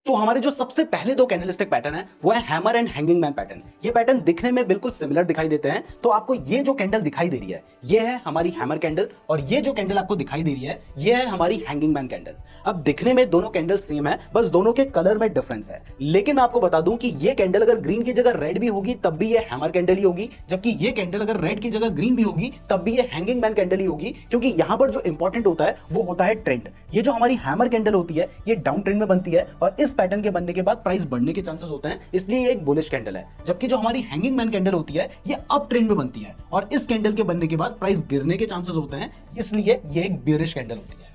तो हमारे जो सबसे पहले दो कैंडलस्टिक पैटर्न है वो है hammer and hanging man pattern. ये पैटर्न दिखने में बिल्कुल सिमिलर दिखाई देते हैं। तो आपको ये जो कैंडल दिखाई दे रही है ये है हमारी हैमर कैंडल और ये जो कैंडल आपको दिखाई दे रही है ये है हमारी हैंगिंग मैन कैंडल। अब दिखने में दोनों कैंडल सेम है, बस दोनों के कलर में डिफरेंस है। लेकिन मैं आपको बता दूं कि ये कैंडल अगर ग्रीन की जगह रेड भी होगी तब भी ये हैमर कैंडल ही होगी, जबकि ये कैंडल अगर रेड की जगह ग्रीन भी होगी तब भी ये हैंगिंग मैन कैंडल ही होगी। क्योंकि यहां पर जो इंपॉर्टेंट होता है वो होता है ट्रेंड। ये जो हमारी हैमर कैंडल होती है ये डाउन ट्रेंड में बनती है और इस पैटर्न के बनने के बाद प्राइस बढ़ने के चांसेस होते हैं, इसलिए ये एक बुलिश कैंडल है। जबकि जो हमारी हैंगिंग मैन कैंडल होती है ये अप ट्रेंड में बनती है और इस कैंडल के बनने के बाद प्राइस गिरने के चांसेस होते हैं, इसलिए ये एक बेयरिश कैंडल होती है।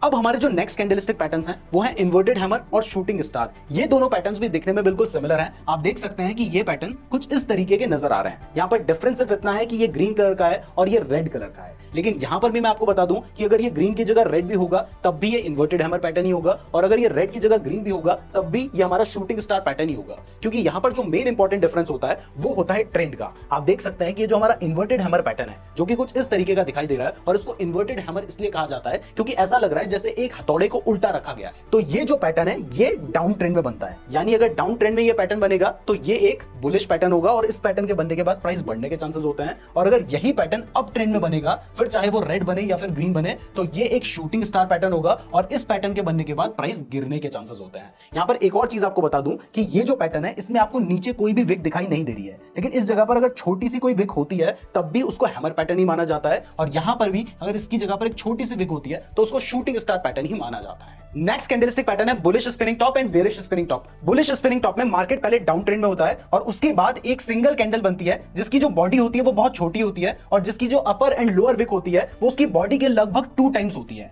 अब हमारे जो नेक्स्ट कैंडलस्टिक पैटर्न्स हैं वो है इन्वर्टेड हैमर और शूटिंग स्टार। ये दोनों पैटर्न्स भी दिखने में बिल्कुल सिमिलर हैं। आप देख सकते हैं कि ये पैटर्न कुछ इस तरीके के नजर आ रहे हैं। यहाँ पर डिफरेंस सिर्फ इतना है कि ये ग्रीन कलर का है और ये रेड कलर का है। लेकिन यहाँ पर भी मैं आपको बता दूं कि अगर ये ग्रीन की जगह रेड भी होगा तब भी ये इन्वर्टेड हैमर पैटर्न ही होगा, और अगर ये रेड की जगह ग्रीन भी होगा तब भी ये हमारा शूटिंग स्टार पैटर्न ही होगा। क्योंकि यहाँ पर जो मेन इंपॉर्टेंट डिफरेंस होता है वो होता है ट्रेंड का। आप देख सकते हैं कि ये जो हमारा इन्वर्टेड हैमर पैटर्न है जो कि कुछ इस तरीके का दिखाई दे रहा है, और इसको इन्वर्टेड हैमर इसलिए कहा जाता है क्योंकि ऐसा लग रहा है जैसे एक हथौड़े को उल्टा रखा गया है। तो ये जो पैटर्न है ये डाउन ट्रेंड में बनता है, यानी अगर डाउन ट्रेंड में ये पैटर्न बनेगा तो ये एक बुलिश पैटर्न होगा और इस पैटर्न के बनने के बाद प्राइस बढ़ने के चांसेस होते हैं। और अगर यही पैटर्न अप ट्रेंड में बनेगा, फिर चाहे वो रेड बने या फिर ग्रीन बने, तो ये एक शूटिंग स्टार पैटर्न होगा और इस पैटर्न के बनने के बाद प्राइस गिरने के चांसेस होते हैं। यहां पर एक और चीज आपको बता दूं कि ये जो पैटर्न है इसमें आपको नीचे कोई भी विक दिखाई नहीं दे रही है, लेकिन इस जगह पर अगर छोटी सी कोई विक होती है तब भी उसको हैमर पैटर्न ही माना जाता है, और यहां पर भी अगर इसकी जगह पर एक छोटी सी विक होती है तो उसको शूटिंग स्टार पैटर्न ही माना जाता है। नेक्स्ट कैंडलस्टिक पैटर्न है bullish spinning top and bearish spinning top. Bullish spinning top में मार्केट पहले डाउन ट्रेंड में होता है और उसके बाद एक सिंगल कैंडल बनती है जिसकी जो बॉडी होती है वो बहुत छोटी होती है, और जिसकी जो अपर एंड लोअर विक होती है वो उसकी बॉडी के लगभग 2 टाइम्स होती है।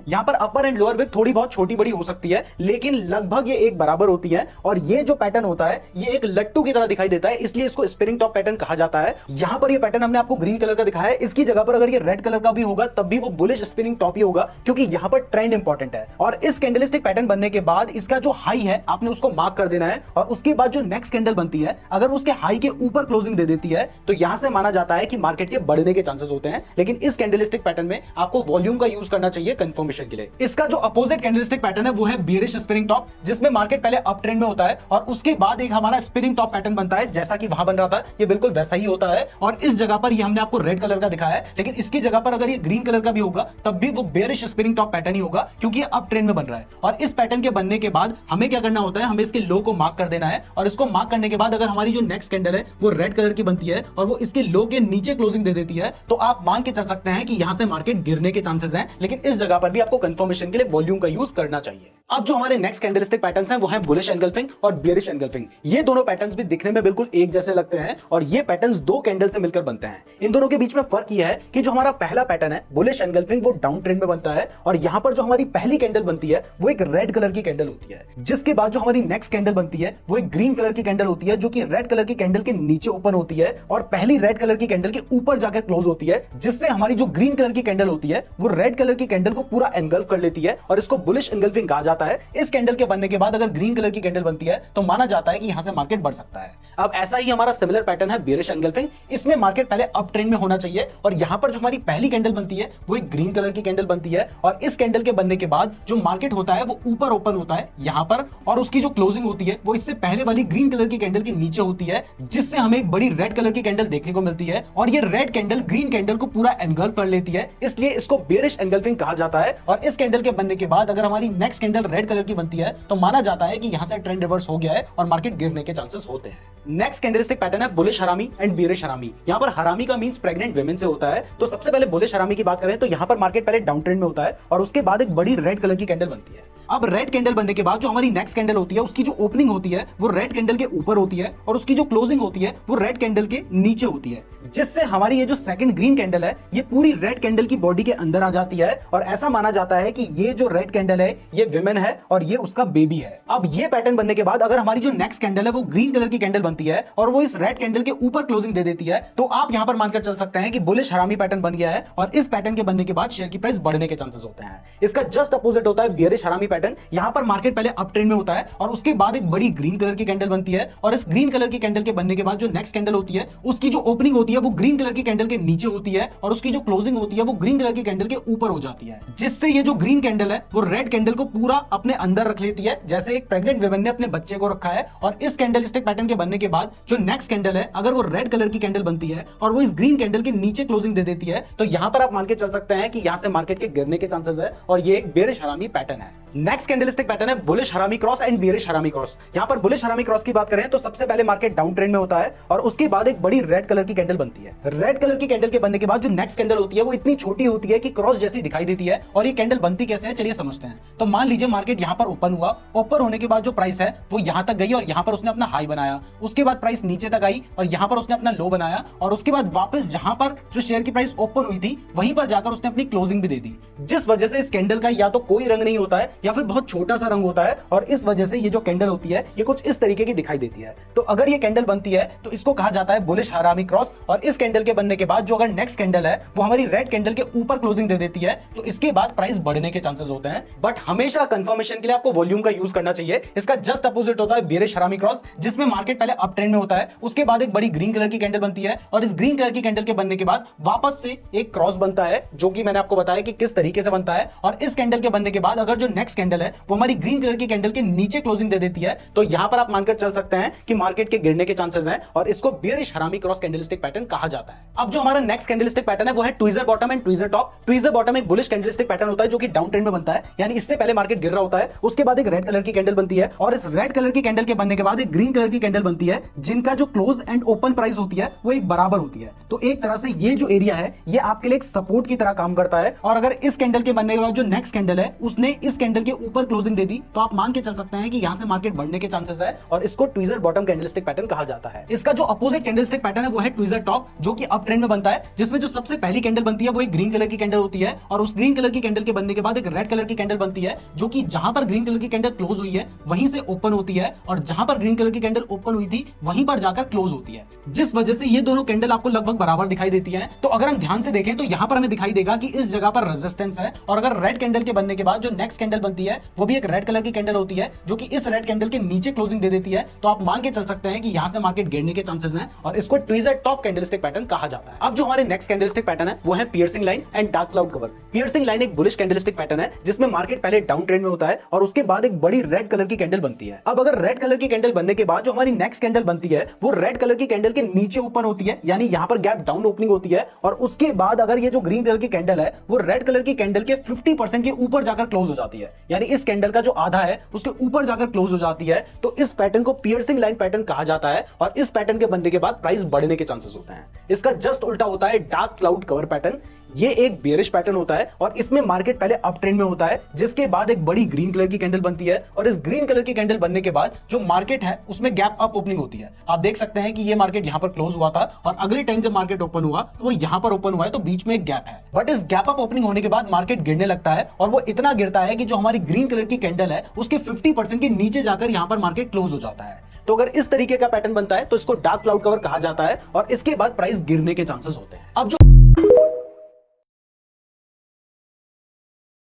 यहां पर अपर एंड लोअर विक थोड़ी बहुत छोटी बड़ी हो सकती है, लेकिन लगभग ये एक बराबर होती है। और ये जो पैटर्न होता है ये एक लट्टू की तरह दिखाई देता है, इसलिए इसको स्पिनिंग टॉप पैटर्न कहा जाता है। यहां पर ये पैटर्न हमने आपको ग्रीन कलर का दिखाया है, इसकी जगह पर अगर ये रेड कलर का भी होगा तब भी वो बुलिश स्पिनिंग टॉप ही होगा, क्योंकि यहां पर ट्रेंड इंपॉर्टेंट है। और इस कैंडलस्टिक पैटर्न बनने के बाद इसका जो हाई है आपने उसको मार्क कर देना है, और उसके बाद जो नेक्स्ट कैंडल बनती है अगर उसके हाई के ऊपर क्लोजिंग दे देती है तो यहां से माना जाता है कि मार्केट के बढ़ने के चांसेस होते हैं। लेकिन इस कैंडलस्टिक पैटर्न में आपको वॉल्यूम का यूज करना चाहिए कंफर्मेशन के लिए। इसका जो अपोजिट कैंडलस्टिक पैटर्न है वो है बेयरिश स्पिनिंग टॉप, जिसमें मार्केट पहले अप ट्रेंड में होता है और उसके बाद एक हमारा स्पिनिंग टॉप पैटर्न बनता है, जैसा कि वहां बन रहा था ये बिल्कुल वैसा ही होता है। और इस जगह पर ये हमने आपको रेड कलर का दिखाया है, लेकिन इसकी जगह पर अगर ये ग्रीन कलर का भी होगा तब भी वो बेयरिश स्पिनिंग टॉप पैटर्न ही होगा, क्योंकि ये अप ट्रेंड में बन रहा है। और इस पैटर्न के बनने के बाद हमें क्या करना होता है, हमें इसके लो को मार्क कर देना है, और इसको मार्क करने के बाद अगर हमारी जो नेक्स्ट कैंडल है वो रेड कलर की बनती है और वो इसके लो के नीचे क्लोजिंग दे देती है, तो आप मान के चल सकते हैं कि यहां से मार्केट गिरने के चांसेस हैं। लेकिन इस जगह पर भी आपको कंफर्मेशन के लिए वॉल्यूम का यूज करना चाहिए। अब जो हमारे नेक्स्ट कैंडलस्टिक पैटर्न्स हैं वो है बुलिश एनगल्फिंग और बेयरिश एनगल्फिंग। ये दोनों पैटर्न्स भी दिखने में बिल्कुल एक जैसे लगते हैं और ये पैटर्न्स दो कैंडल से मिलकर बनते हैं। इन दोनों के बीच में फर्क ये है कि जो हमारा पहला पैटर्न है बुलिश एनगल्फिंग वो डाउन ट्रेंड में बनता है, और यहां पर जो हमारी पहली कैंडल बनती है वो एक रेड कलर की कैंडल होती है, जिसके बाद जो हमारी नेक्स्ट कैंडल बनती है वो एक ग्रीन कलर की कैंडल होती है जो कि रेड कलर की कैंडल के नीचे ओपन होती है और पहली रेड कलर की कैंडल के ऊपर जाकर क्लोज होती है, जिससे हमारी जो ग्रीन कलर की कैंडल होती है वो रेड कलर की कैंडल को पूरा एनगल्फ कर लेती है, और इसको बुलिश एनगल्फिंग कहा जाता है। इस कैंडल के बनने के बाद अगर ग्रीन कलर की कैंडल बनती है तो माना जाता है कि यहां से मार्केट बढ़ सकता है। अब ऐसा ही हमारा सिमिलर पैटर्न है बेयरिश एनगल्फिंग। इसमें मार्केट पहले अप ट्रेंड में होना चाहिए, और यहां पर जो हमारी पहली कैंडल बनती है वो एक ग्रीन कलर की कैंडल बनती है, और इस कैंडल के बनने के बाद जो मार्केट होता है वो ऊपर ओपन होता है यहां पर, और उसकी जो क्लोजिंग होती है वो इससे पहले वाली ग्रीन कलर की कैंडल के नीचे होती है, जिससे हमें एक बड़ी रेड कलर की कैंडल देखने को मिलती है, और ये रेड कैंडल ग्रीन कैंडल को पूरा एनगल्फ कर लेती है, इसलिए इसको बेयरिश एनगल्फिंग कहा जाता है। और इस कैंडल के बनने के बाद अगर हमारी नेक्स्ट कैंडल रेड कलर की बनती है तो माना जाता है कि यहां से ट्रेंड रिवर्स हो गया है और मार्केट गिरने के चांसेस होते हैं। नेक्स्ट कैंडलस्टिक पैटर्न है बुलिश हरामी एंड बेयरिश हरामी। यहां पर हरामी का मींस प्रेग्नेंट वुमेन से होता है। तो सबसे पहले बुलिश हरामी की बात करें तो यहां पर मार्केट पहले डाउन ट्रेंड में होता है और उसके बाद एक बड़ी रेड कलर की कैंडल बनती है। अब रेड कैंडल बनने के बाद जो हमारी नेक्स्ट कैंडल होती है उसकी जो ओपनिंग होती है वो रेड कैंडल के ऊपर होती है, और उसकी जो क्लोजिंग होती है वो रेड कैंडल के नीचे होती है, जिससे हमारी ये जो सेकंड ग्रीन कैंडल है ये पूरी रेड कैंडल की बॉडी के अंदर आ जाती है, और ऐसा माना जाता है कि ये जो रेड कैंडल है ये विमेन है और ये उसका बेबी है। अब ये पैटर्न बनने के बाद अगर हमारी जो नेक्स्ट कैंडल है वो ग्रीन कलर की कैंडल बनती बनती है और वो इस रेड कैंडल के ऊपर क्लोजिंग दे देती है, तो आप यहां पर मानकर चल सकते हैं कि बुलिश हरामी पैटर्न बन गया है और इस पैटर्न के बनने के बाद शेयर की प्राइस बढ़ने के चांसेस होते हैं। इसका जस्ट अपोजिट होता है बियरिश हरामी पैटर्न। यहां पर मार्केट पहले अप ट्रेंड में होता है और उसके बाद एक बड़ी ग्रीन कलर की कैंडल बनती है और इस ग्रीन कलर की कैंडल के बनने के बाद जो नेक्स्ट कैंडल होती है उसकी जो ओपनिंग होती है वो ग्रीन कलर की कैंडल के नीचे होती है और उसकी जो क्लोजिंग होती है वो ग्रीन कलर की कैंडल के ऊपर हो जाती है, जिससे ये जो ग्रीन कैंडल है वो रेड कैंडल को पूरा अपने अंदर रख लेती है, जैसे एक प्रेग्नेंट वुमन ने अपने बच्चे को रखा है। और इस कैंडलस्टिक पैटर्न के बनने के बाद जो नेक्स्ट कैंडल है अगर वो रेड कलर की कैंडल बनती है और वो इस ग्रीन कैंडल के नीचे क्लोजिंग दे देती है, तो यहां पर आप मान के चल सकते हैं कि यहां से मार्केट के गिरने के चांसेस है और ये एक बेरिश हरामी पैटर्न है। नेक्स्ट कैंडलस्टिक पैटर्न है बुलिश हरामी क्रॉस एंड बेरिश हरामी क्रॉस। यहां पर बुलिश हरामी क्रॉस की बात करें तो सबसे पहले मार्केट डाउन ट्रेंड में होता है और उसके बाद एक बड़ी रेड कलर की कैंडल बनती है। रेड कलर की कैंडल के बनने के बाद जो नेक्स्ट कैंडल होती है वो इतनी छोटी होती है कि क्रॉस जैसी दिखाई देती है। और ये कैंडल बनती कैसे है चलिए समझते हैं। तो मान लीजिए मार्केट यहां पर ओपन हुआ, ओपन होने के बाद जो प्राइस है वो यहां तक गई और यहां पर उसने अपना हाई बनाया, उसके बाद प्राइस नीचे तक आई और यहां पर उसने अपना लो बनाया और उसके बाद वापस जहां पर जो शेयर की प्राइस ओपन हुई थी वहीं पर जाकर उसने अपनी क्लोजिंग भी दे दी, जिस वजह से इस कैंडल का या तो कोई रंग नहीं होता है या फिर बहुत छोटा सा रंग होता है और इस वजह से ये जो कैंडल होती है ये कुछ इस तरीके की दिखाई देती है। तो अगर ये कैंडल बनती है तो इसको कहा जाता है बुलिश हरामी क्रॉस। और इस कैंडल के बनने के बाद जो अगर नेक्स्ट कैंडल है वो हमारी रेड कैंडल के ऊपर क्लोजिंग दे देती है तो इसके बाद प्राइस बढ़ने के चांसेस होते हैं। बट हमेशा कंफर्मेशन के लिए आपको वॉल्यूम का यूज करना चाहिए। इसका जस्ट अपोजिट होता है बेरिश हरामी क्रॉस, जिसमें मार्केट पहले अप ट्रेंड में होता है, उसके बाद एक बड़ी ग्रीन कलर की कैंडल बनती है और इस ग्रीन कलर की कैंडल के बनने के बाद वापस से एक क्रॉस बनता है, जो कि मैंने आपको बताया कि किस तरीके से बनता है। और इस कैंडल के बनने के बाद अगर जो नेक्स्ट कैंडल है वो हमारी ग्रीन कलर की कैंडल के नीचे क्लोजिंग दे देती है, तो यहां पर आप मानकर चल सकते हैं कि मार्केट के गिरने के चांसेस हैं और इसको बेरिश हरामी क्रॉस कैंडलस्टिक पैटर्न कहा जाता है। अब जो हमारा नेक्स्ट कैंडलस्टिक पैटर्न है वो है tweezer bottom and tweezer top. Tweezer bottom एक बुलिश कैंडलस्टिक पैटर्न होता है जो कि डाउन ट्रेंड में बनता है, यानी इससे पहले मार्केट गिर रहा होता है, उसके बाद एक रेड कलर की कैंडल बनती है और इस रेड कलर की कैंडल के बनने के बाद एक ग्रीन कलर की कैंडल बनती है, जिनका जो क्लोज एंड ओपन प्राइस होती है वो एक बराबर होती है। तो एक तरह से ये जो एरिया है ये आपके लिए एक सपोर्ट की तरह काम करता है। और अगर इस कैंडल के बनने के बाद जो नेक्स्ट कैंडल है उसने इस कैंडल के ऊपर क्लोजिंग दे दी तो आप मान के चल सकते हैं कि यहां से मार्केट बढ़ने के चांसेस है और इसको ट्वीजर बॉटम कैंडलस्टिक पैटर्न कहा जाता है। इसका जो अपोजिट कैंडलस्टिक पैटर्न है वो है ट्वीजर टॉप, जो कि अप ट्रेंड में बनता है, जिसमें जो सबसे पहली कैंडल बनती है वो एक ग्रीन कलर की कैंडल होती है और उस ग्रीन कलर की कैंडल के बनने के बाद एक रेड कलर की कैंडल बनती है, जो कि जहां पर ग्रीन कलर की कैंडल क्लोज हुई है वहीं से ओपन होती है और जहां पर ग्रीन कलर की कैंडल ओपन हुई थी वहीं पर जाकर क्लोज होती है, जिस वजह से ये दोनों कैंडल आपको लगभग बराबर दिखाई देती है। तो अगर हम ध्यान से देखें तो यहां पर हमें दिखाई देगा कि इस जगह पर रेजिस्टेंस है और अगर रेड कैंडल के बनने के बाद जो नेक्स्ट कैंडल बनती है वो भी एक रेड कलर की कैंडल होती है, जो कि इस रेड कैंडल के नीचे क्लोजिंग दे देती है, तो आप मान के चल सकते हैं कि यहां से मार्केट गिरने के चांसेस हैं और इसको ट्वीजर टॉप कैंडलस्टिक पैटर्न कहा जाता है। अब जो हमारे नेक्स्ट कैंडलस्टिक पैटर्न है वो है piercing line and dark cloud cover. Piercing line एक बुलिश कैंडलस्टिक पैटर्न है जिसमें मार्केट पहले डाउन ट्रेंड में होता है और उसके बाद एक बड़ी रेड कलर की कैंडल बनती है। अब अगर रेड कलर की कैंडल बनने के बाद जो हमारी नेक्स्ट कैंडल बनती है वो रेड कलर की कैंडल के नीचे ओपन होती है, यानी यहां पर गैप डाउन ओपनिंग होती है और उसके बाद अगर ये जो ग्रीन कलर की कैंडल है वो रेड कलर की कैंडल के 50% के ऊपर जाकर क्लोज हो जाती है, यानी इस कैंडल का जो आधा है उसके ऊपर जाकर क्लोज हो जाती है, तो इस पैटर्न को पियर्सिंग लाइन पैटर्न कहा जाता है और इस पैटर्न के बनने के बाद प्राइस बढ़ने के चांसेस होते हैं। इसका जस्ट उल्टा होता है डार्क क्लाउड कवर पैटर्न। ये एक बेरिश पैटर्न होता है और इसमें मार्केट पहले अप ट्रेंड में होता है, जिसके बाद एक बड़ी ग्रीन कलर की कैंडल बनती है और इस ग्रीन कलर की कैंडल बनने के बाद जो मार्केट है उसमें गैप अप ओपनिंग होती है। आप देख सकते हैं कि ये मार्केट यहां पर क्लोज हुआ था और अगले टाइम जब मार्केट ओपन हुआ तो वो यहां पर ओपन हुआ है, तो बीच में एक गैप है। बट इस गैप अप ओपनिंग होने के बाद मार्केट गिरने लगता है और वो इतना गिरता है कि जो हमारी ग्रीन कलर की कैंडल है उसके 50% के नीचे जाकर यहां पर मार्केट क्लोज हो जाता है। तो अगर इस तरीके का पैटर्न बनता है तो इसको डार्क क्लाउड कवर कहा जाता है और इसके बाद प्राइस गिरने के चांसेस होते हैं। अब जो